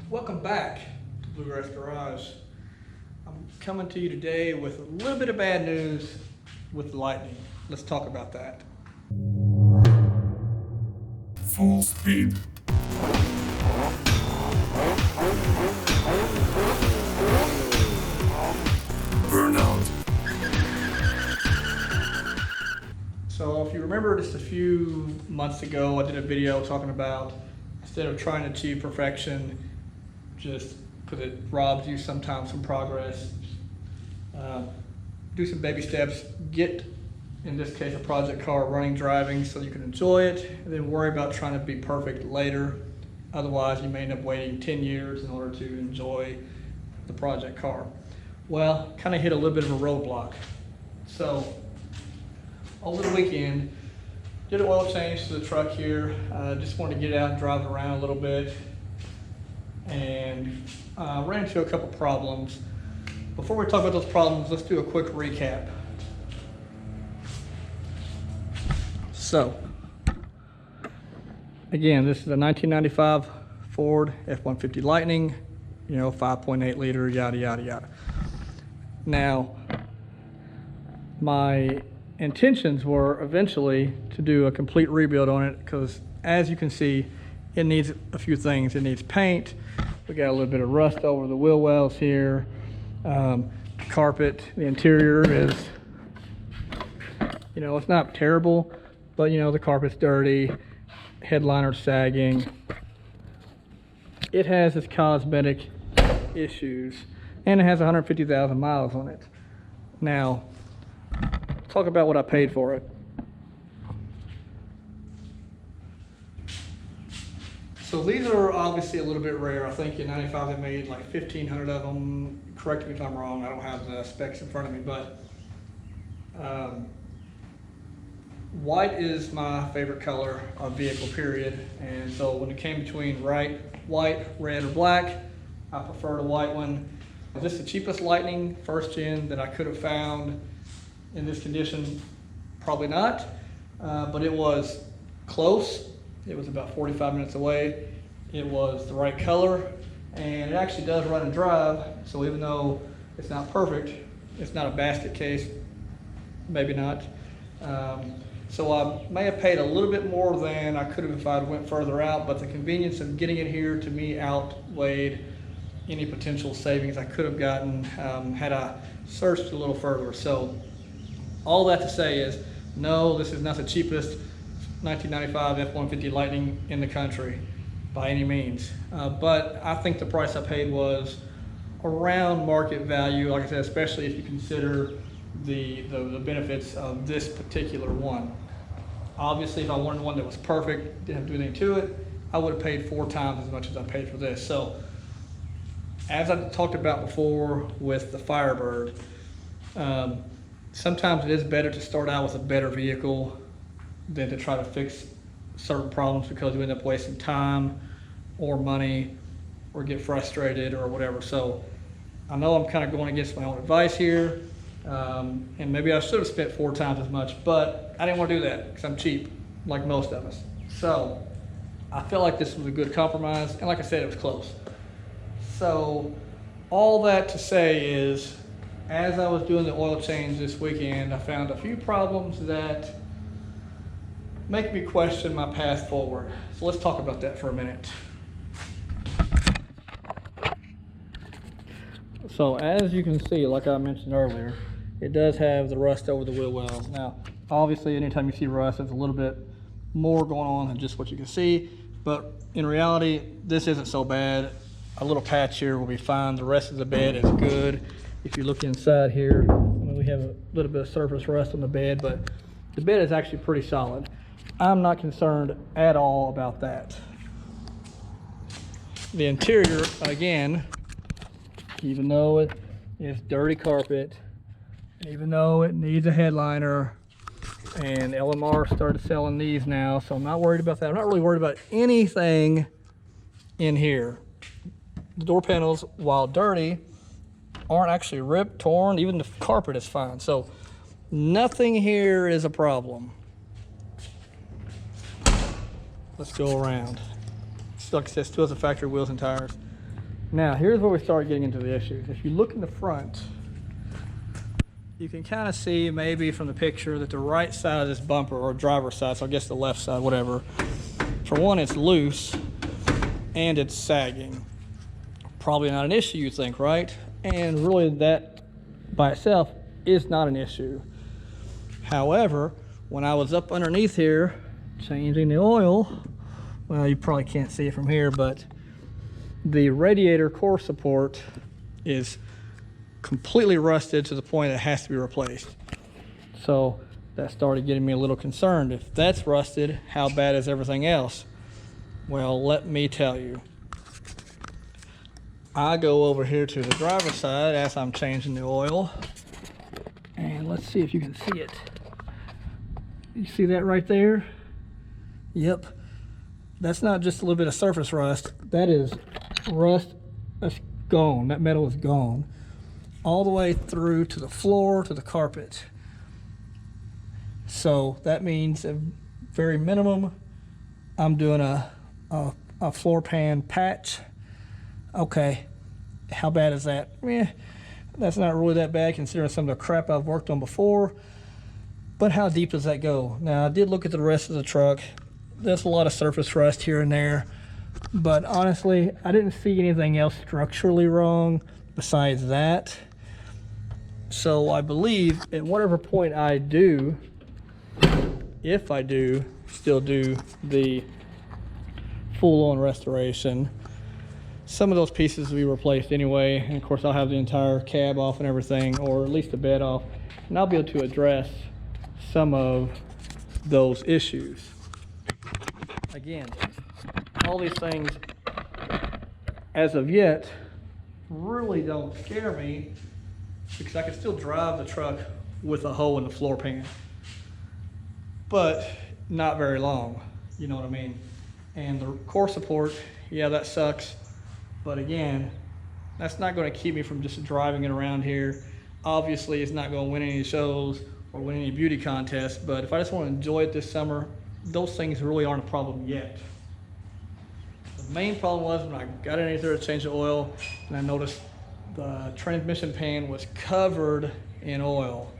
Welcome back to Bluegrass Garage. I'm coming to you today with a little bit of bad news with the Lightning. Let's talk about that. Full speed. Burnout. So if you remember just a few months ago, I did a video talking about instead of trying to achieve perfection, just because it robs you sometimes from progress, do some baby steps, get, in this case, a project car running, driving so you can enjoy it, and then worry about trying to be perfect later. Otherwise, you may end up waiting 10 years in order to enjoy the project car. Well, kind of hit a little bit of a roadblock. So, over the weekend, did an oil change to the truck here. Just wanted to get out and drive around a little bit, and ran into a couple problems. Before we talk about those problems, let's do a quick recap. So, again, this is a 1995 Ford F-150 Lightning, 5.8 liter, yada, yada, yada. Now, my intentions were eventually to do a complete rebuild on it because, as you can see, it needs a few things. It needs paint. We got a little bit of rust over the wheel wells here. Carpet, the interior is, it's not terrible, but the carpet's dirty, headliner's sagging. It has its cosmetic issues, and it has 150,000 miles on it. Now, talk about what I paid for it. So these are obviously a little bit rare. I think in 95 they made like 1,500 of them. Correct me if I'm wrong, I don't have the specs in front of me, but white is my favorite color of vehicle, period. And so when it came between white, red, or black, I preferred a white one. Is this the cheapest Lightning first gen that I could have found in this condition? Probably not, but it was close. It was about 45 minutes away. It was the right color, and it actually does run and drive. So even though it's not perfect, it's not a basket case, maybe not. So I may have paid a little bit more than I could have if I went further out, but the convenience of getting it here to me outweighed any potential savings I could have gotten had I searched a little further. So all that to say is, no, this is not the cheapest 1995 F-150 Lightning in the country by any means. But I think the price I paid was around market value, like I said, especially if you consider the benefits of this particular one. Obviously, if I wanted one that was perfect, didn't have to do anything to it, I would have paid 4 times as much as I paid for this. So, as I talked about before with the Firebird, sometimes it is better to start out with a better vehicle than to try to fix certain problems because you end up wasting time or money or get frustrated or whatever. So I know I'm kind of going against my own advice here, and maybe I should have spent 4 times as much, but I didn't want to do that because I'm cheap, like most of us. So I felt like this was a good compromise, and like I said, it was close. So all that to say is, as I was doing the oil change this weekend, I found a few problems that make me question my path forward. So let's talk about that for a minute. So as you can see, like I mentioned earlier, it does have the rust over the wheel wells. Now, obviously, anytime you see rust, there's a little bit more going on than just what you can see. But in reality, this isn't so bad. A little patch here will be fine. The rest of the bed is good. If you look inside here, we have a little bit of surface rust on the bed, but the bed is actually pretty solid. I'm not concerned at all about that. The interior, again, even though it is dirty carpet, even though it needs a headliner, and LMR started selling these now, so I'm not worried about that. I'm not really worried about anything in here. The door panels, while dirty, aren't actually ripped, torn. Even the carpet is fine. So nothing here is a problem. Let's go around. Like I said, still has the factory wheels and tires. Now, here's where we start getting into the issues. If you look in the front, you can kind of see maybe from the picture that the right side of this bumper, or driver's side, so I guess the left side, whatever, for one, it's loose and it's sagging. Probably not an issue, you think, right? And really that by itself is not an issue. However, when I was up underneath here changing the oil, well, you probably can't see it from here, but the radiator core support is completely rusted to the point that it has to be replaced. So that started getting me a little concerned. If that's rusted, how bad is everything else? Well, let me tell you. I go over here to the driver's side as I'm changing the oil, and let's see if you can see it. You see that right there? Yep. That's not just a little bit of surface rust. That is rust that's gone. That metal is gone. All the way through to the floor, to the carpet. So that means at very minimum, I'm doing a floor pan patch. Okay, how bad is that? That's not really that bad considering some of the crap I've worked on before. But how deep does that go? Now, I did look at the rest of the truck. There's a lot of surface rust here and there. But honestly, I didn't see anything else structurally wrong besides that. So I believe at whatever point I do, if I do still do the full-on restoration, some of those pieces will be replaced anyway. And of course, I'll have the entire cab off and everything, or at least the bed off, and I'll be able to address some of those issues. Again, all these things, as of yet, really don't scare me because I can still drive the truck with a hole in the floor pan, but not very long, you know what I mean? And the core support, yeah, that sucks, but again, that's not going to keep me from just driving it around here. Obviously, it's not going to win any shows or win any beauty contests, but if I just want to enjoy it this summer, those things really aren't a problem yet. The main problem was when I got underneath there to change the oil, and I noticed the transmission pan was covered in oil.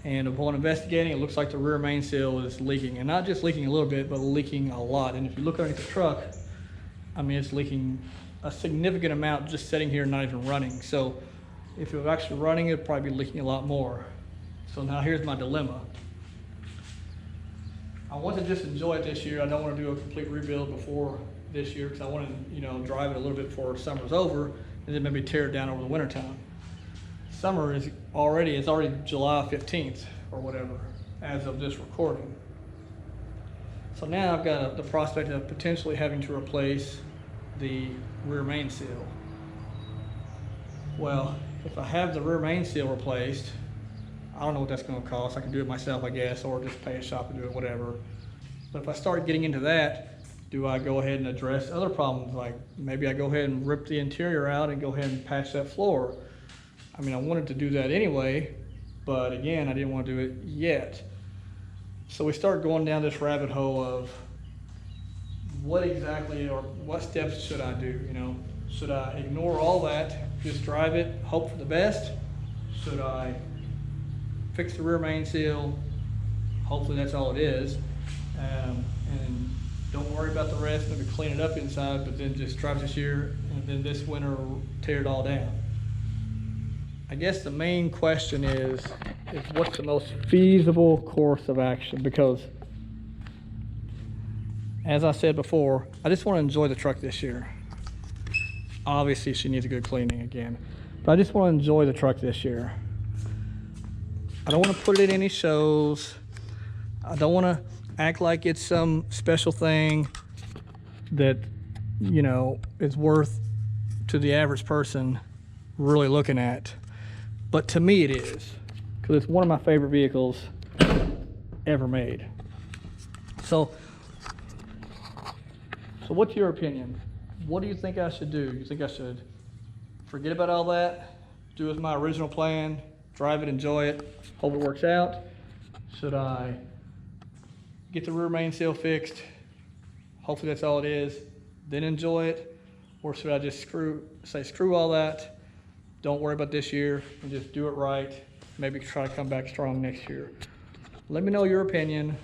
And upon investigating, it looks like the rear main seal is leaking, and not just leaking a little bit, but leaking a lot. And if you look underneath the truck, I mean, it's leaking a significant amount just sitting here, not even running. So if it was actually running, it'd probably be leaking a lot more. So now here's my dilemma. I want to just enjoy it this year. I don't want to do a complete rebuild before this year because I want to, drive it a little bit before summer's over, and then maybe tear it down over the winter time. Summer is already, it's already July 15th or whatever as of this recording. So now I've got the prospect of potentially having to replace the rear main seal. Well, if I have the rear main seal replaced, I don't know what that's going to cost. I can do it myself, I guess, or just pay a shop to do it, whatever. But if I start getting into that, do I go ahead and address other problems? Like maybe I go ahead and rip the interior out and go ahead and patch that floor. I mean, I wanted to do that anyway, but again, I didn't want to do it yet. So we start going down this rabbit hole of what exactly or what steps should I do? Should I ignore all that, just drive it, hope for the best? Should I fix the rear main seal? Hopefully that's all it is. And don't worry about the rest, maybe clean it up inside, but then just drive this year and then this winter tear it all down. I guess the main question is what's the most feasible course of action? Because as I said before, I just want to enjoy the truck this year. Obviously she needs a good cleaning again, but I just want to enjoy the truck this year. I don't want to put it in any shows. I don't want to act like it's some special thing that, is worth to the average person really looking at. But to me it is, because it's one of my favorite vehicles ever made. So what's your opinion? What do you think I should do? You think I should forget about all that, do as my original plan, drive it, enjoy it, hope it works out? Should I get the rear main seal fixed, hopefully that's all it is, then enjoy it? Or should I just say screw all that, don't worry about this year, and just do it right, maybe try to come back strong next year? Let me know your opinion.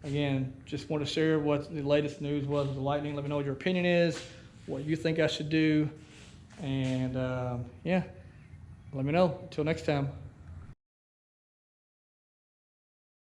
Again, just want to share what the latest news was with the Lightning. Let me know what your opinion is, what you think I should do, and yeah, let me know. Until next time.